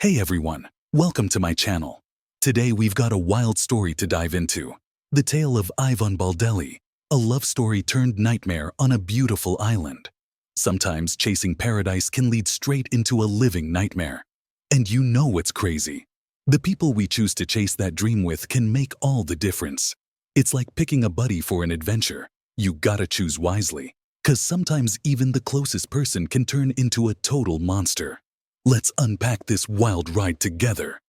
Hey everyone, welcome to my channel. Today we've got a wild story to dive into. The tale of Yvonne Baldelli, a love story turned nightmare on a beautiful island. Sometimes chasing paradise can lead straight into a living nightmare. And you know what's crazy? The people we choose to chase that dream with can make all the difference. It's like picking a buddy for an adventure. You gotta choose wisely, 'cause sometimes even the closest person can turn into a total monster. Let's unpack this wild ride together.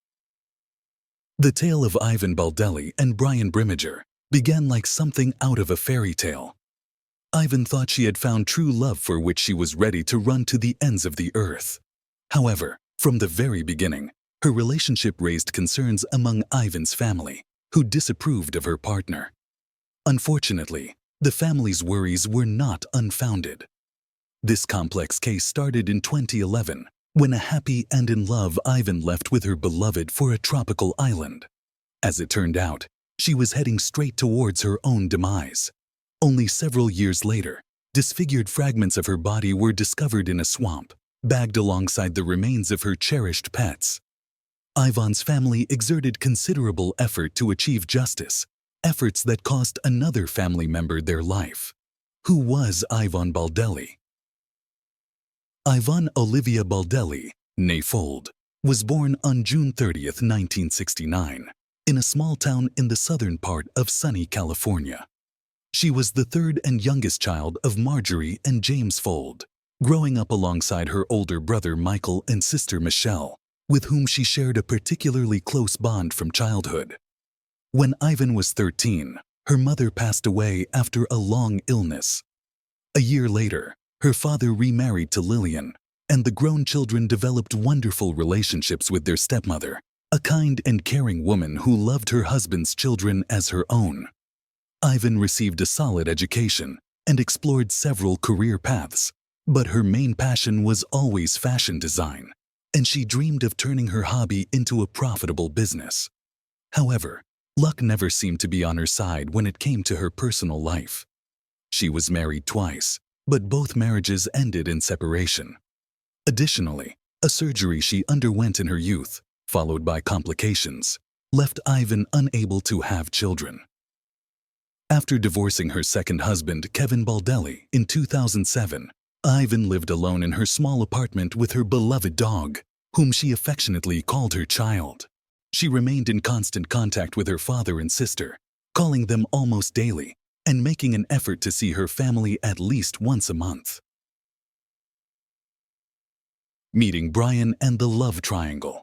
The tale of Yvonne Baldelli and Brian Brimager began like something out of a fairy tale. Ivon thought she had found true love for which she was ready to run to the ends of the earth. However, from the very beginning, her relationship raised concerns among Ivon's family, who disapproved of her partner. Unfortunately, the family's worries were not unfounded. This complex case started in 2011, when a happy and in love Ivon left with her beloved for a tropical island. As it turned out, she was heading straight towards her own demise. Only several years later, disfigured fragments of her body were discovered in a swamp, bagged alongside the remains of her cherished pets. Ivon's family exerted considerable effort to achieve justice, efforts that cost another family member their life. Who was Yvonne Baldelli? Yvonne Olivia Baldelli, née Fold, was born on June 30, 1969, in a small town in the southern part of sunny California. She was the third and youngest child of Marjorie and James Fold, growing up alongside her older brother Michael and sister Michelle, with whom she shared a particularly close bond from childhood. When Ivon was 13, her mother passed away after a long illness. A year later, her father remarried to Lillian, and the grown children developed wonderful relationships with their stepmother, a kind and caring woman who loved her husband's children as her own. Ivon received a solid education and explored several career paths, but her main passion was always fashion design, and she dreamed of turning her hobby into a profitable business. However, luck never seemed to be on her side when it came to her personal life. She was married twice, but both marriages ended in separation. Additionally, a surgery she underwent in her youth, followed by complications, left Ivon unable to have children. After divorcing her second husband, Kevin Baldelli, in 2007, Ivon lived alone in her small apartment with her beloved dog, whom she affectionately called her child. She remained in constant contact with her father and sister, calling them almost daily, and making an effort to see her family at least once a month. Meeting Brian and the Love Triangle.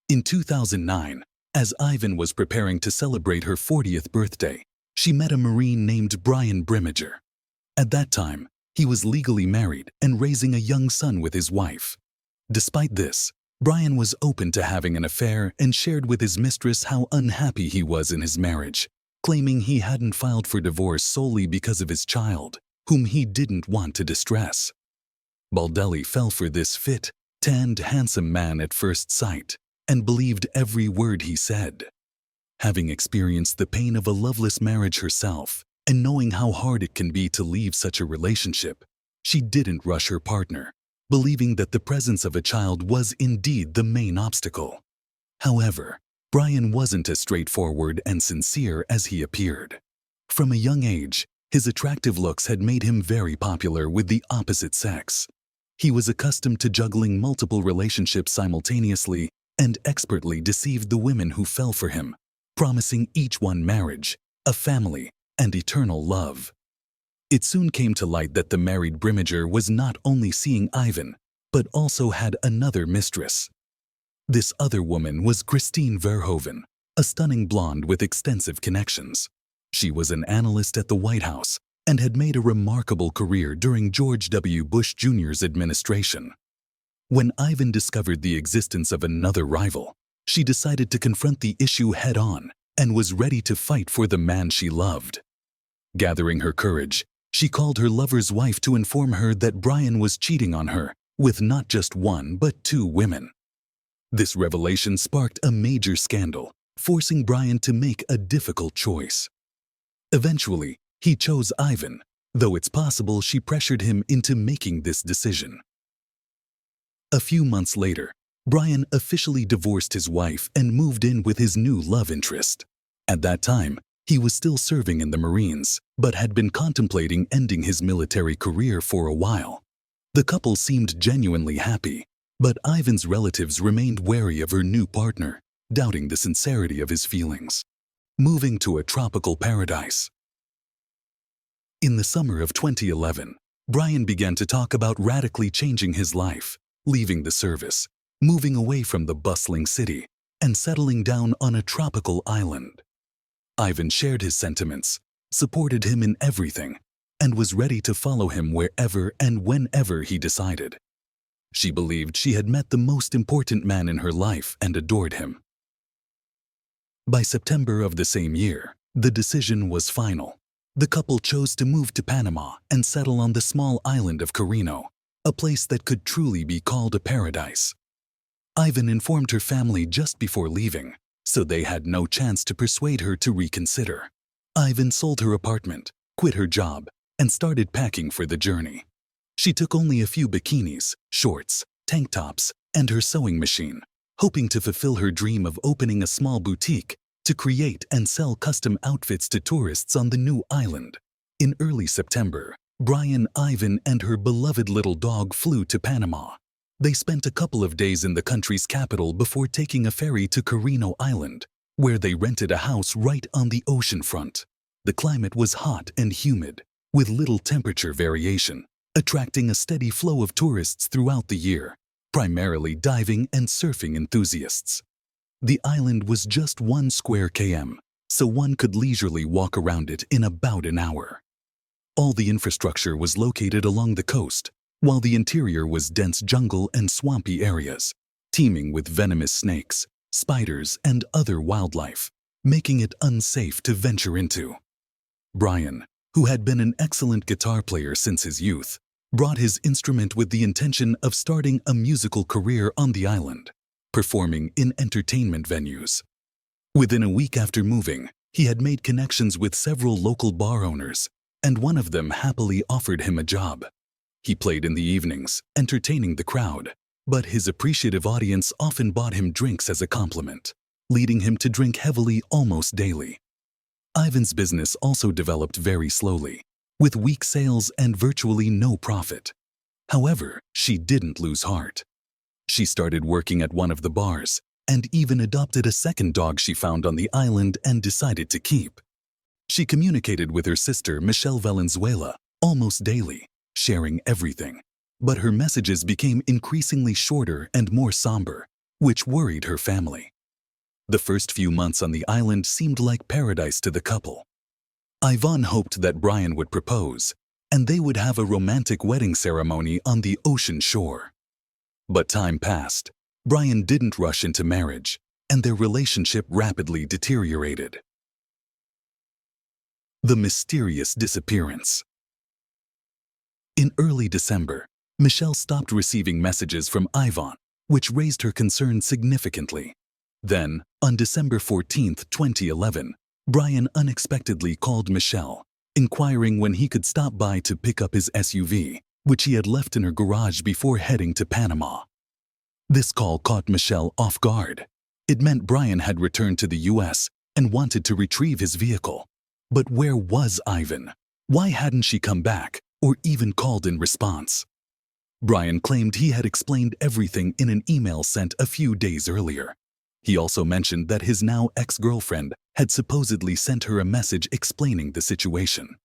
In 2009, as Ivon was preparing to celebrate her 40th birthday, she met a Marine named Brian Brimager. At that time, he was legally married and raising a young son with his wife. Despite this, Brian was open to having an affair and shared with his mistress how unhappy he was in his marriage, claiming he hadn't filed for divorce solely because of his child, whom he didn't want to distress. Baldelli fell for this fit, tanned, handsome man at first sight and believed every word he said. Having experienced the pain of a loveless marriage herself and knowing how hard it can be to leave such a relationship, she didn't rush her partner, believing that the presence of a child was indeed the main obstacle. However, Brian wasn't as straightforward and sincere as he appeared. From a young age, his attractive looks had made him very popular with the opposite sex. He was accustomed to juggling multiple relationships simultaneously and expertly deceived the women who fell for him, promising each one marriage, a family, and eternal love. It soon came to light that the married Brimager was not only seeing Ivon, but also had another mistress. This other woman was Christine Verhoeven, a stunning blonde with extensive connections. She was an analyst at the White House and had made a remarkable career during George W. Bush Jr.'s administration. When Ivon discovered the existence of another rival, she decided to confront the issue head-on and was ready to fight for the man she loved. Gathering her courage, she called her lover's wife to inform her that Brian was cheating on her with not just one but two women. This revelation sparked a major scandal, forcing Brian to make a difficult choice. Eventually, he chose Ivon, though it's possible she pressured him into making this decision. A few months later, Brian officially divorced his wife and moved in with his new love interest. At that time, he was still serving in the Marines, but had been contemplating ending his military career for a while. The couple seemed genuinely happy, but Ivon's relatives remained wary of her new partner, doubting the sincerity of his feelings. Moving to a tropical paradise. In the summer of 2011, Brian began to talk about radically changing his life, leaving the service, moving away from the bustling city, and settling down on a tropical island. Ivon shared his sentiments, supported him in everything, and was ready to follow him wherever and whenever he decided. She believed she had met the most important man in her life and adored him. By September of the same year, the decision was final. The couple chose to move to Panama and settle on the small island of Carino, a place that could truly be called a paradise. Ivon informed her family just before leaving, so they had no chance to persuade her to reconsider. Ivon sold her apartment, quit her job, and started packing for the journey. She took only a few bikinis, shorts, tank tops, and her sewing machine, hoping to fulfill her dream of opening a small boutique to create and sell custom outfits to tourists on the new island. In early September, Brian, Ivon, and her beloved little dog flew to Panama. They spent a couple of days in the country's capital before taking a ferry to Carino Island, where they rented a house right on the ocean front. The climate was hot and humid, with little temperature variation, attracting a steady flow of tourists throughout the year, primarily diving and surfing enthusiasts. The island was just 1 square km, so one could leisurely walk around it in about an hour. All the infrastructure was located along the coast, while the interior was dense jungle and swampy areas, teeming with venomous snakes, spiders, and other wildlife, making it unsafe to venture into. Brian, who had been an excellent guitar player since his youth, brought his instrument with the intention of starting a musical career on the island, performing in entertainment venues. Within a week after moving, he had made connections with several local bar owners, and one of them happily offered him a job. He played in the evenings, entertaining the crowd, but his appreciative audience often bought him drinks as a compliment, leading him to drink heavily almost daily. Ivon's business also developed very slowly, with weak sales and virtually no profit. However, she didn't lose heart. She started working at one of the bars, and even adopted a second dog she found on the island and decided to keep. She communicated with her sister Michelle Valenzuela almost daily, sharing everything, but her messages became increasingly shorter and more somber, which worried her family. The first few months on the island seemed like paradise to the couple. Yvonne hoped that Brian would propose, and they would have a romantic wedding ceremony on the ocean shore. But time passed. Brian didn't rush into marriage, and their relationship rapidly deteriorated. The mysterious disappearance. In early December, Michelle stopped receiving messages from Ivon, which raised her concern significantly. Then, on December 14, 2011, Brian unexpectedly called Michelle, inquiring when he could stop by to pick up his SUV, which he had left in her garage before heading to Panama. This call caught Michelle off guard. It meant Brian had returned to the U.S. and wanted to retrieve his vehicle. But where was Ivon? Why hadn't she come back, or even called in response? Brian claimed he had explained everything in an email sent a few days earlier. He also mentioned that his now ex-girlfriend had supposedly sent her a message explaining the situation.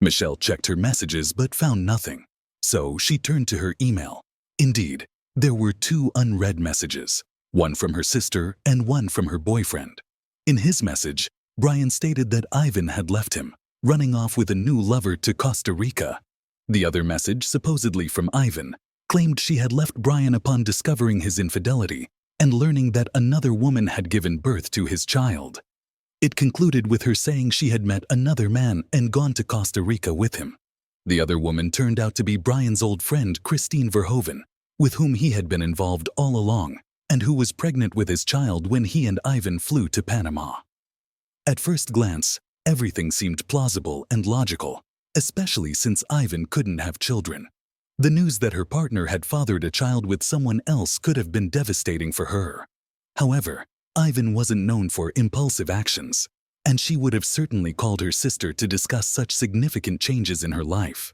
Michelle checked her messages but found nothing, so she turned to her email. Indeed, there were 2 unread messages, one from her sister and one from her boyfriend. In his message, Brian stated that Ivon had left him, running off with a new lover to Costa Rica. The other message, supposedly from Ivon, claimed she had left Brian upon discovering his infidelity and learning that another woman had given birth to his child. It concluded with her saying she had met another man and gone to Costa Rica with him. The other woman turned out to be Brian's old friend Christine Verhoeven, with whom he had been involved all along, and who was pregnant with his child when he and Ivon flew to Panama. At first glance, everything seemed plausible and logical, especially since Ivon couldn't have children. The news that her partner had fathered a child with someone else could have been devastating for her. However, Ivon wasn't known for impulsive actions, and she would have certainly called her sister to discuss such significant changes in her life.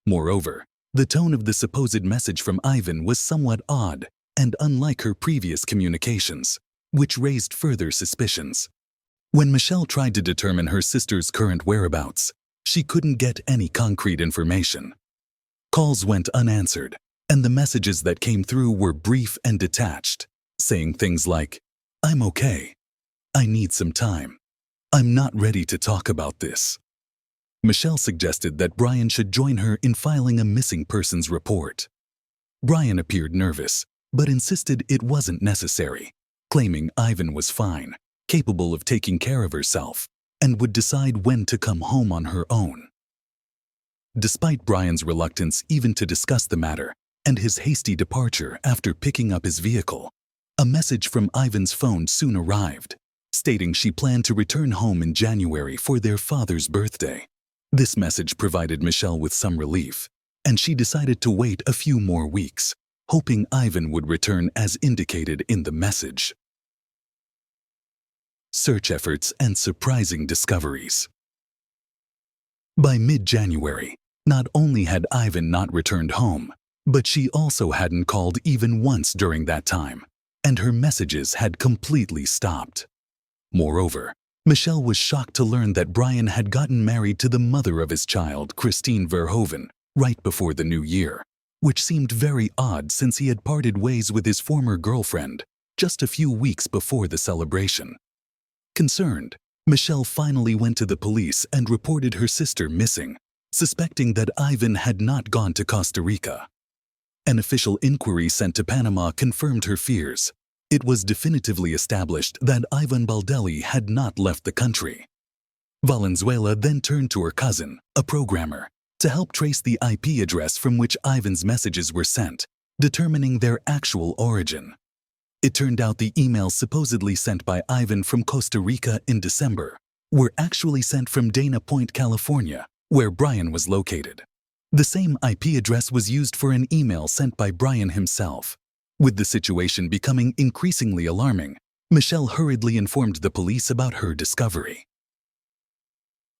Moreover, the tone of the supposed message from Ivon was somewhat odd and unlike her previous communications, which raised further suspicions. When Michelle tried to determine her sister's current whereabouts, she couldn't get any concrete information. Calls went unanswered, and the messages that came through were brief and detached, saying things like, "I'm okay. I need some time. I'm not ready to talk about this." Michelle suggested that Brian should join her in filing a missing persons report. Brian appeared nervous, but insisted it wasn't necessary, claiming Ivon was fine, capable of taking care of herself, and would decide when to come home on her own. Despite Brian's reluctance even to discuss the matter and his hasty departure after picking up his vehicle, a message from Ivon's phone soon arrived, stating she planned to return home in January for their father's birthday. This message provided Michelle with some relief, and she decided to wait a few more weeks, hoping Ivon would return as indicated in the message. Search efforts and surprising discoveries. By mid-January, not only had Ivon not returned home, but she also hadn't called even once during that time, and her messages had completely stopped. Moreover, Michelle was shocked to learn that Brian had gotten married to the mother of his child, Christine Verhoeven, right before the new year, which seemed very odd since he had parted ways with his former girlfriend just a few weeks before the celebration. Concerned, Michelle finally went to the police and reported her sister missing, suspecting that Ivon had not gone to Costa Rica. An official inquiry sent to Panama confirmed her fears. It was definitively established that Yvonne Baldelli had not left the country. Valenzuela then turned to her cousin, a programmer, to help trace the IP address from which Ivon's messages were sent, determining their actual origin. It turned out the emails supposedly sent by Ivon from Costa Rica in December were actually sent from Dana Point, California, where Brian was located. The same IP address was used for an email sent by Brian himself. With the situation becoming increasingly alarming, Michelle hurriedly informed the police about her discovery.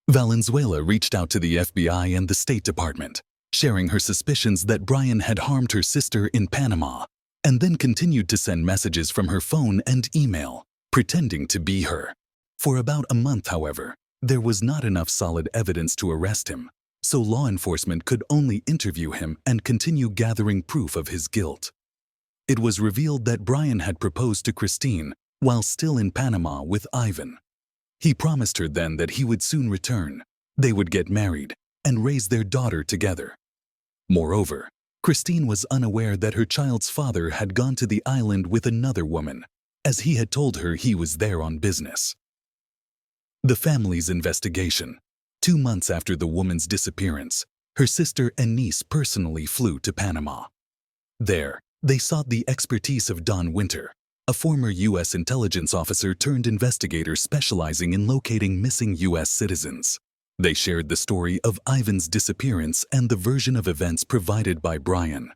Valenzuela reached out to the FBI and the State Department, sharing her suspicions that Brian had harmed her sister in Panama, and then continued to send messages from her phone and email, pretending to be her. For about a month, however, there was not enough solid evidence to arrest him, so law enforcement could only interview him and continue gathering proof of his guilt. It was revealed that Brian had proposed to Christine while still in Panama with Ivon. He promised her then that he would soon return, they would get married, and raise their daughter together. Moreover, Christine was unaware that her child's father had gone to the island with another woman, as he had told her he was there on business. The family's investigation. 2 months after the woman's disappearance, her sister and niece personally flew to Panama. There, they sought the expertise of Don Winter, a former U.S. intelligence officer turned investigator specializing in locating missing U.S. citizens. They shared the story of Ivon's disappearance and the version of events provided by Brian.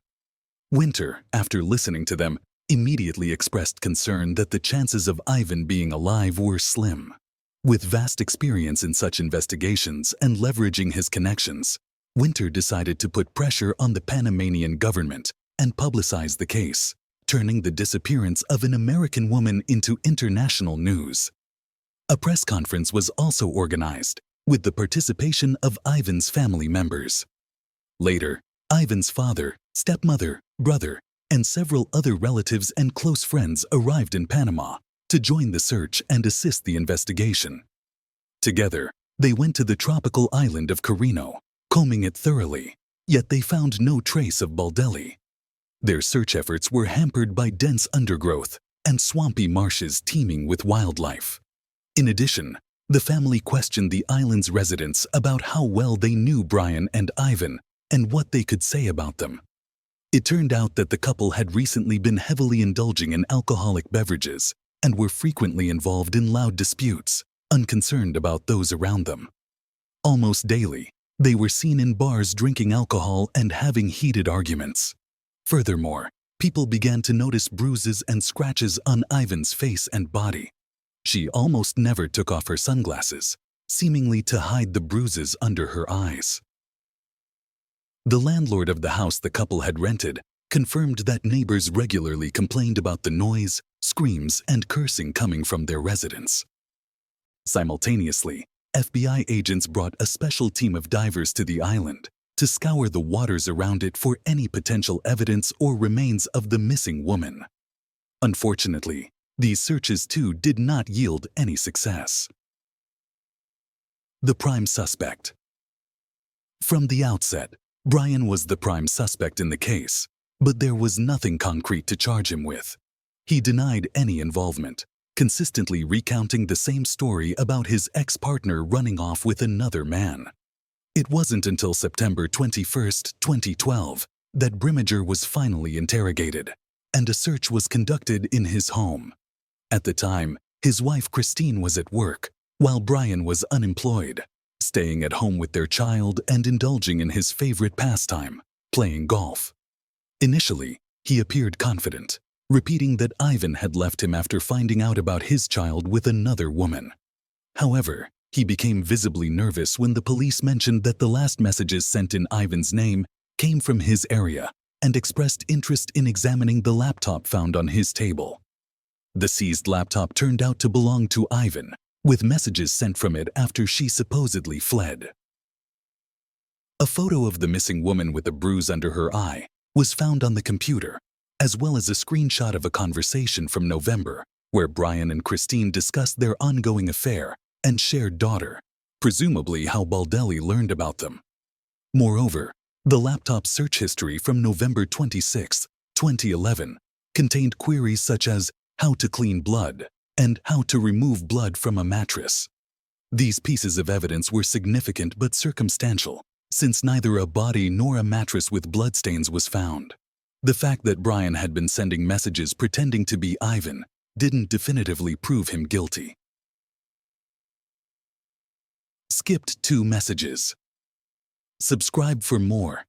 Winter, after listening to them, immediately expressed concern that the chances of Ivon being alive were slim. With vast experience in such investigations and leveraging his connections, Winter decided to put pressure on the Panamanian government and publicize the case, turning the disappearance of an American woman into international news. A press conference was also organized, with the participation of Ivon's family members. Later, Ivon's father, stepmother, brother, and several other relatives and close friends arrived in Panama to join the search and assist the investigation. Together, they went to the tropical island of Carino, combing it thoroughly, yet they found no trace of Baldelli. Their search efforts were hampered by dense undergrowth and swampy marshes teeming with wildlife. In addition, the family questioned the island's residents about how well they knew Brian and Ivon and what they could say about them. It turned out that the couple had recently been heavily indulging in alcoholic beverages and were frequently involved in loud disputes, unconcerned about those around them. Almost daily, They were seen in bars drinking alcohol and having heated arguments. Furthermore, people began to notice bruises and scratches on Ivon's face and body. She almost never took off her sunglasses, seemingly to hide the bruises under her eyes. The landlord of the house the couple had rented confirmed that neighbors regularly complained about the noise, screams, and cursing coming from their residence. Simultaneously, FBI agents brought a special team of divers to the island to scour the waters around it for any potential evidence or remains of the missing woman. Unfortunately, these searches too did not yield any success. The prime suspect. From the outset, Brian was the prime suspect in the case, but there was nothing concrete to charge him with. He denied any involvement, consistently recounting the same story about his ex-partner running off with another man. It wasn't until September 21, 2012, that Brimager was finally interrogated, and a search was conducted in his home. At the time, his wife Christine was at work, while Brian was unemployed, staying at home with their child and indulging in his favorite pastime, playing golf. Initially, he appeared confident, repeating that Ivon had left him after finding out about his child with another woman. However, he became visibly nervous when the police mentioned that the last messages sent in Ivon's name came from his area and expressed interest in examining the laptop found on his table. The seized laptop turned out to belong to Ivon, with messages sent from it after she supposedly fled. A photo of the missing woman with a bruise under her eye was found on the computer, as well as a screenshot of a conversation from November where Brian and Christine discussed their ongoing affair and shared daughter, presumably how Baldelli learned about them. Moreover, the laptop search history from November 26, 2011 contained queries such as how to clean blood and how to remove blood from a mattress. These pieces of evidence were significant but circumstantial, since neither a body nor a mattress with bloodstains was found. The fact that Brian had been sending messages pretending to be Ivon didn't definitively prove him guilty. Skipped 2 messages. Subscribe for more.